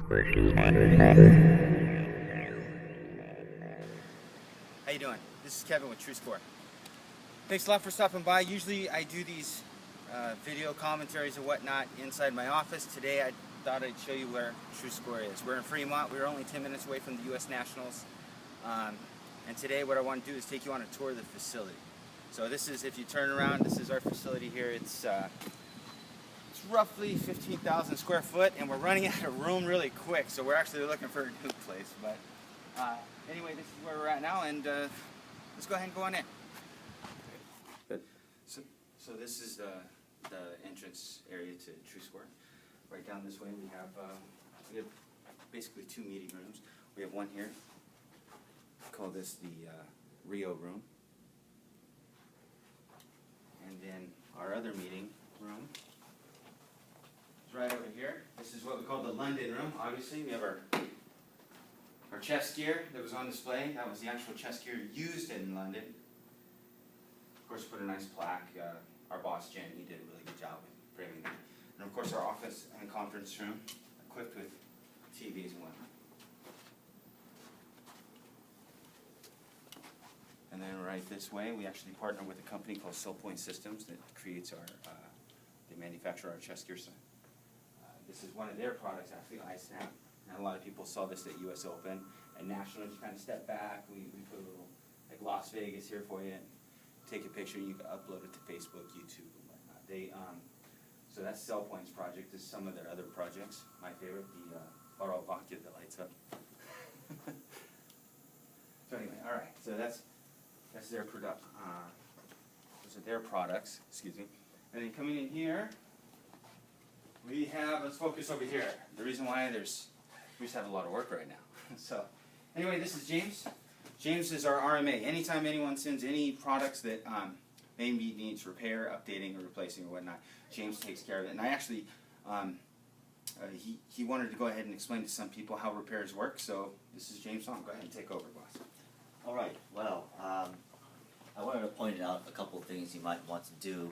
How you doing? This is Kevin with TrueScore. Thanks a lot for stopping by. Usually I do these video commentaries and whatnot inside my office. Today I thought I'd show you where TrueScore is. We're in Fremont. We're only 10 minutes away from the U.S. Nationals. And today what I want to do is take you on a tour of the facility. So this is, if you turn around, this is our facility here. It's roughly 15,000 square foot, and we're running out of room really quick, so we're actually looking for a new place. But anyway, this is where we're at now, and let's go ahead and go on in. Good. So this is the entrance area to TrueScore. Right down this way we have basically two meeting rooms. We have one here. Call this the Rio room. And then our other meeting room is right over here. This is what we call the London room. Obviously, we have our chess gear that was on display. That was the actual chess gear used in London. Of course, put a nice plaque. Our boss, Jen, he did a really good job with framing that. And of course, our office and conference room, equipped with TVs and whatnot. And then right this way, we actually partner with a company called Cellpoint Systems that creates they manufacture our chess gear. This is one of their products, actually, iSnap. And a lot of people saw this at US Open and Nationals. You kind of step back. We put a little, like Las Vegas here for you. And take a picture, you can upload it to Facebook, YouTube, and whatnot. So that's Cellpoint's project. This is some of their other projects. My favorite, the Varovakia that lights up. So anyway, all right. So that's their product. Those are their products. Excuse me. And then coming in here, we have. Let's focus over here. The reason why we just have a lot of work right now. So anyway, this is James. James is our RMA. Anytime anyone sends any products that maybe needs repair, updating, or replacing, or whatnot, James takes care of it. And I actually, he wanted to go ahead and explain to some people how repairs work. So this is James Song. Go ahead and take over, boss. All right. Well, I wanted to point out a couple of things you might want to do,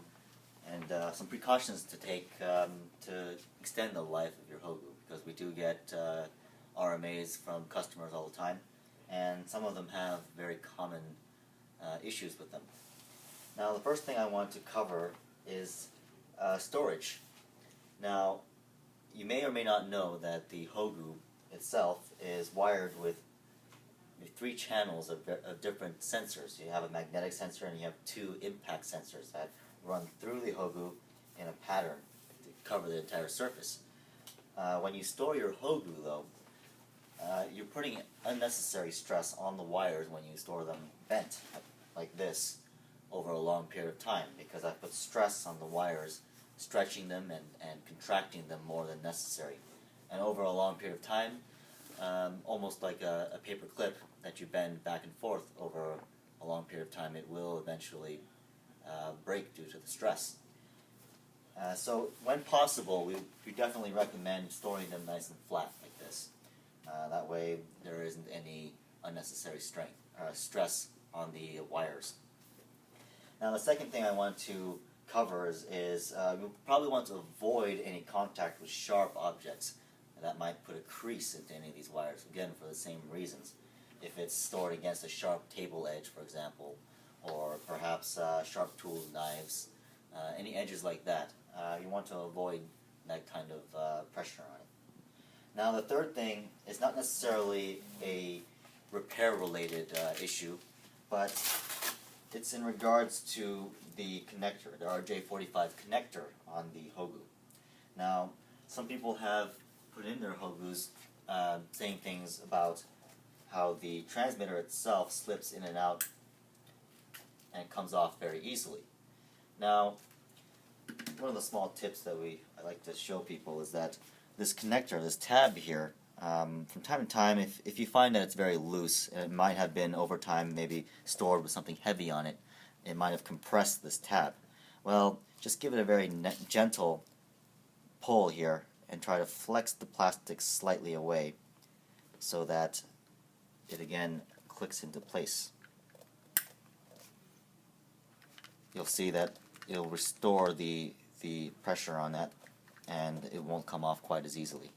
and some precautions to take to extend the life of your Hogu, because we do get RMAs from customers all the time, and some of them have very common issues with them. Now, the first thing I want to cover is storage. Now, you may or may not know that the Hogu itself is wired with 3 channels of different sensors. You have a magnetic sensor and you have 2 impact sensors that run through the Hogu in a pattern to cover the entire surface. When you store your Hogu, though, you're putting unnecessary stress on the wires when you store them bent like this over a long period of time, because I put stress on the wires, stretching them and contracting them more than necessary. And over a long period of time, almost like a paper clip that you bend back and forth over a long period of time, it will eventually break due to the stress. So when possible, we definitely recommend storing them nice and flat like this. That way there isn't any unnecessary stress on the wires. Now, the second thing I want to cover is you probably want to avoid any contact with sharp objects that might put a crease into any of these wires, again, for the same reasons. If it's stored against a sharp table edge, for example, or perhaps sharp tools, knives, any edges like that, you want to avoid that kind of pressure on it. Now, the third thing is not necessarily a repair-related issue, but it's in regards to the connector, the RJ45 connector on the Hogu. Now, some people have put in their Hogus saying things about how the transmitter itself slips in and out and comes off very easily. Now, one of the small tips that I like to show people is that this connector, this tab here, from time to time, if you find that it's very loose, and it might have been over time maybe stored with something heavy on it, it might have compressed this tab. Well, just give it a very gentle pull here and try to flex the plastic slightly away so that it again clicks into place. You'll see that it'll restore the pressure on that, and it won't come off quite as easily.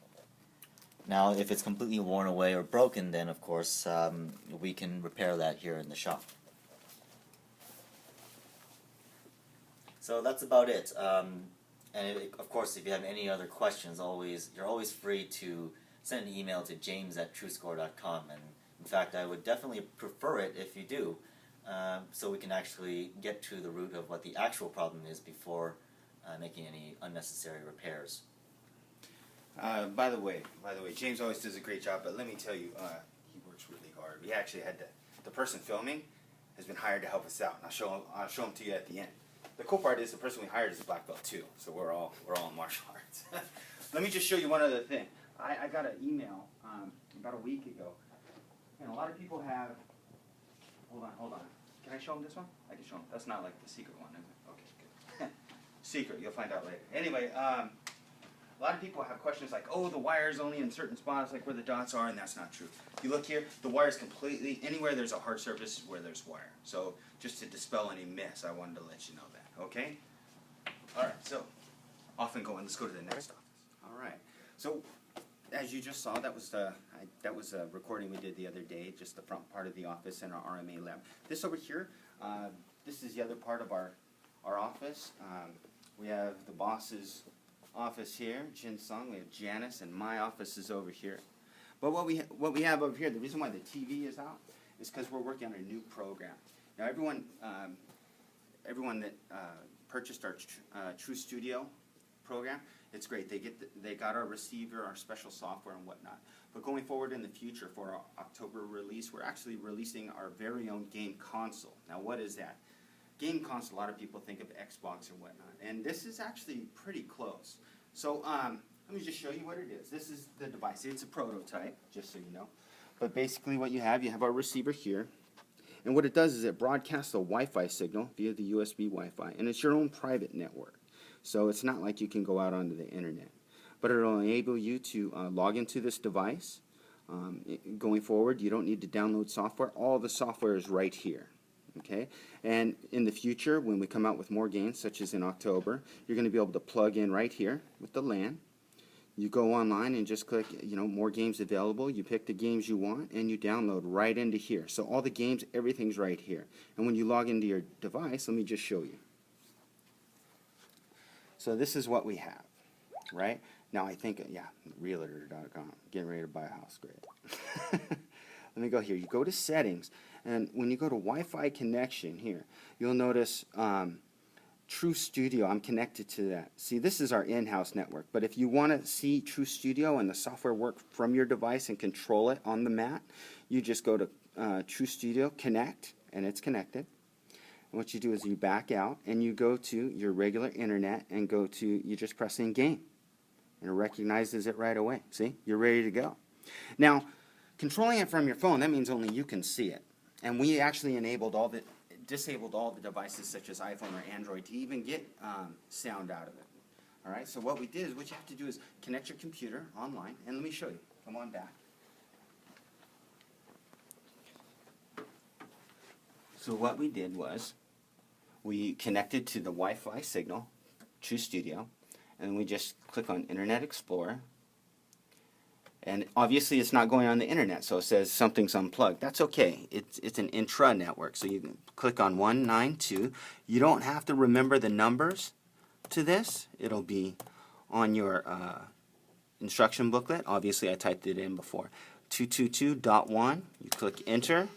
Now, if it's completely worn away or broken, then of course we can repair that here in the shop. So that's about it. Of course, if you have any other questions, you're always free to send an email to james@truescore.com. And in fact, I would definitely prefer it if you do, so we can actually get to the root of what the actual problem is before making any unnecessary repairs. By the way, James always does a great job, but let me tell you, he works really hard. We actually had the person filming has been hired to help us out, and I'll show him to you at the end. The cool part is the person we hired is a black belt too, so we're all in martial arts. Let me just show you one other thing. I got an email about a week ago, and a lot of people have. Hold on. Can I show them this one? I can show them. That's not like the secret one, is it? Okay, good. Secret. You'll find out later. Anyway, a lot of people have questions like, oh, the wire's only in certain spots, like where the dots are, and that's not true. You look here, the wire's completely, anywhere there's a hard surface is where there's wire. So just to dispel any myths, I wanted to let you know that, okay? All right, so off and going. Let's go to the next office. All right. So as you just saw, that was a recording we did the other day, just the front part of the office and our RMA lab. This over here, this is the other part of our office. We have the boss's office here, Jin Sung. We have Janice, and my office is over here. But what we have over here, the reason why the TV is out is because we're working on a new program. Now, everyone that purchased our True Studio program, it's great. They got our receiver, our special software, and whatnot. But going forward in the future for our October release, we're actually releasing our very own game console. Now, what is that? Game console, a lot of people think of Xbox and whatnot, and this is actually pretty close. So let me just show you what it is. This is the device. It's a prototype, just so you know. But basically what you have our receiver here, and what it does is it broadcasts a Wi-Fi signal via the USB Wi-Fi, and it's your own private network. So it's not like you can go out onto the internet. But it'll enable you to log into this device. Going forward, you don't need to download software. All the software is right here. Okay, and in the future, when we come out with more games, such as in October, you're going to be able to plug in right here with the LAN. You go online and just click, more games available. You pick the games you want, and you download right into here. So all the games, everything's right here. And when you log into your device, let me just show you. So this is what we have, right? Now I think, Realtor.com, getting ready to buy a house, great. Let me go here. You go to settings, and when you go to Wi-Fi connection here, you'll notice True Studio. I'm connected to that. See, this is our in-house network, but if you want to see True Studio and the software work from your device and control it on the mat, you just go to True Studio, connect, and it's connected. And what you do is you back out, and you go to your regular internet and you just press in game, and it recognizes it right away. See, you're ready to go. Now, controlling it from your phone, that means only you can see it. And we actually disabled all the devices such as iPhone or Android to even get sound out of it. All right, so what we did is, what you have to do is connect your computer online, and let me show you. Come on back. So what we did was, we connected to the Wi-Fi signal, True Studio, and we just click on Internet Explorer. And obviously it's not going on the internet, so it says something's unplugged. That's okay. It's an intra-network, so you can click on 192. You don't have to remember the numbers to this. It'll be on your instruction booklet. Obviously I typed it in before. 222.1. You click enter.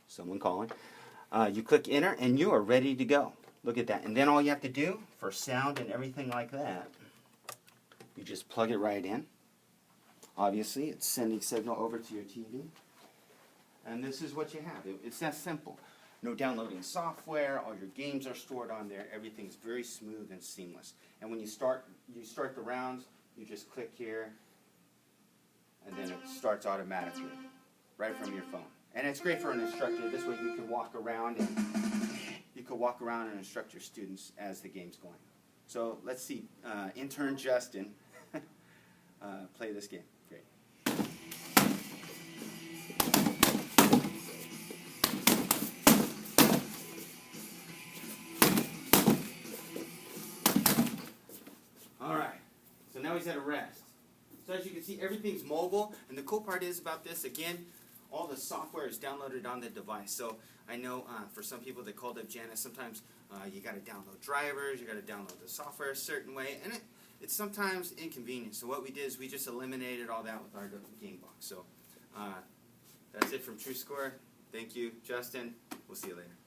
Someone calling. You click enter, and you are ready to go. Look at that. And then all you have to do for sound and everything like that, you just plug it right in. Obviously, it's sending signal over to your TV. And this is what you have. It's that simple. No downloading software. All your games are stored on there. Everything's very smooth and seamless. And when you start the rounds, you just click here, and then it starts automatically right from your phone. And it's great for an instructor. This way you can walk around and instruct your students as the game's going. So let's see, intern Justin play this game. Great. All right. So now he's at a rest. see everything's mobile, and the cool part is about this, again, all the software is downloaded on the device. So I know for some people that called up Janice, sometimes you got to download drivers, you got to download the software a certain way, and it's sometimes inconvenient. So what we did is we just eliminated all that with our game box. So that's it from TrueScore. Thank you, Justin. We'll see you later.